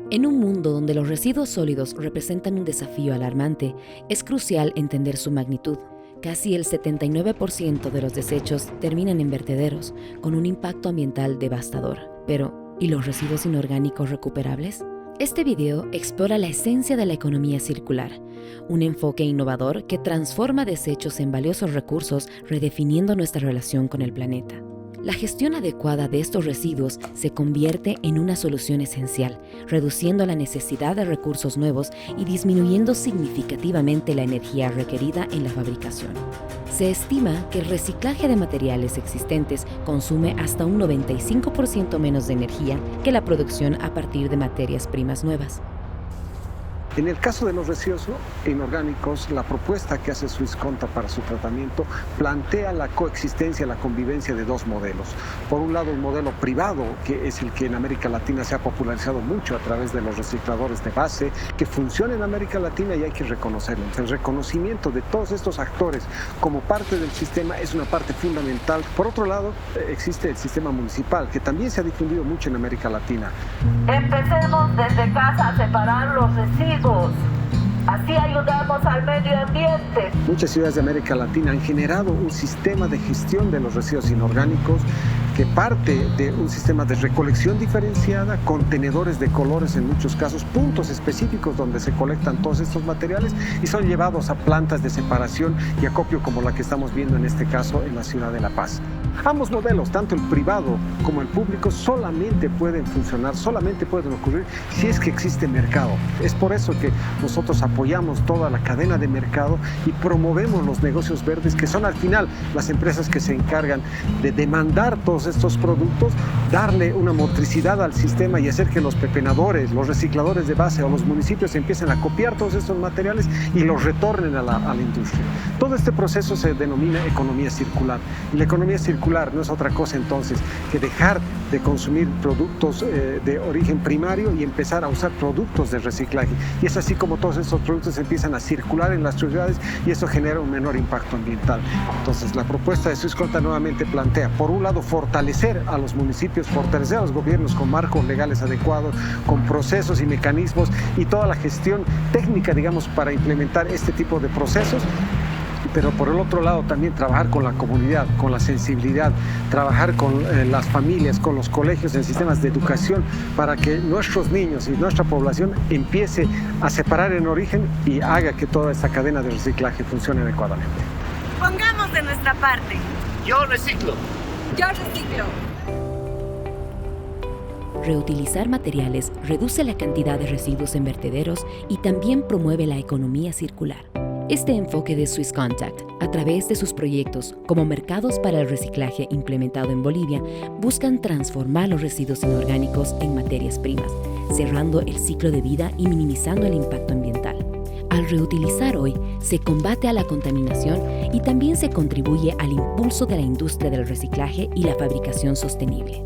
En un mundo donde los residuos sólidos representan un desafío alarmante, es crucial entender su magnitud. Casi el 79% de los desechos terminan en vertederos, con un impacto ambiental devastador. Pero, ¿y los residuos inorgánicos recuperables? Este video explora la esencia de la economía circular, un enfoque innovador que transforma desechos en valiosos recursos, redefiniendo nuestra relación con el planeta. La gestión adecuada de estos residuos se convierte en una solución esencial, reduciendo la necesidad de recursos nuevos y disminuyendo significativamente la energía requerida en la fabricación. Se estima que el reciclaje de materiales existentes consume hasta un 95% menos de energía que la producción a partir de materias primas nuevas. En el caso de los residuos inorgánicos, la propuesta que hace Swissconta para su tratamiento plantea la coexistencia, la convivencia de dos modelos. Por un lado, un modelo privado, que es el que en América Latina se ha popularizado mucho a través de los recicladores de base, que funciona en América Latina y hay que reconocerlo. El reconocimiento de todos estos actores como parte del sistema es una parte fundamental. Por otro lado, existe el sistema municipal, que también se ha difundido mucho en América Latina. Empecemos desde casa a separar los residuos. Así ayudamos al medio ambiente. Muchas ciudades de América Latina han generado un sistema de gestión de los residuos inorgánicos que parte de un sistema de recolección diferenciada, contenedores de colores en muchos casos, puntos específicos donde se colectan todos estos materiales y son llevados a plantas de separación y acopio como la que estamos viendo en este caso en la ciudad de La Paz. Ambos modelos, tanto el privado como el público, solamente pueden funcionar, solamente pueden ocurrir si es que existe mercado. Es por eso que nosotros apoyamos toda la cadena de mercado y promovemos los negocios verdes, que son al final las empresas que se encargan de demandar todos estos productos, darle una motricidad al sistema y hacer que los pepenadores, los recicladores de base o los municipios empiecen a copiar todos estos materiales y los retornen a la industria. Todo este proceso se denomina economía circular. Y la economía circular no es otra cosa entonces que dejar de consumir productos de origen primario y empezar a usar productos de reciclaje. Y es así como todos estos productos empiezan a circular en las ciudades y eso genera un menor impacto ambiental. Entonces la propuesta de Swissconta nuevamente plantea, por un lado, fortalecer a los municipios, fortalecer a los gobiernos con marcos legales adecuados, con procesos y mecanismos y toda la gestión técnica, digamos, para implementar este tipo de procesos. Pero por el otro lado también trabajar con la comunidad, con la sensibilidad, trabajar con las familias, con los colegios, en sistemas de educación, para que nuestros niños y nuestra población empiece a separar en origen y haga que toda esta cadena de reciclaje funcione adecuadamente. Pongamos de nuestra parte. Yo reciclo. Yo reciclo. Reutilizar materiales reduce la cantidad de residuos en vertederos y también promueve la economía circular. Este enfoque de Swisscontact, a través de sus proyectos como mercados para el reciclaje implementado en Bolivia, buscan transformar los residuos inorgánicos en materias primas, cerrando el ciclo de vida y minimizando el impacto ambiental. Al reutilizar hoy, se combate a la contaminación y también se contribuye al impulso de la industria del reciclaje y la fabricación sostenible.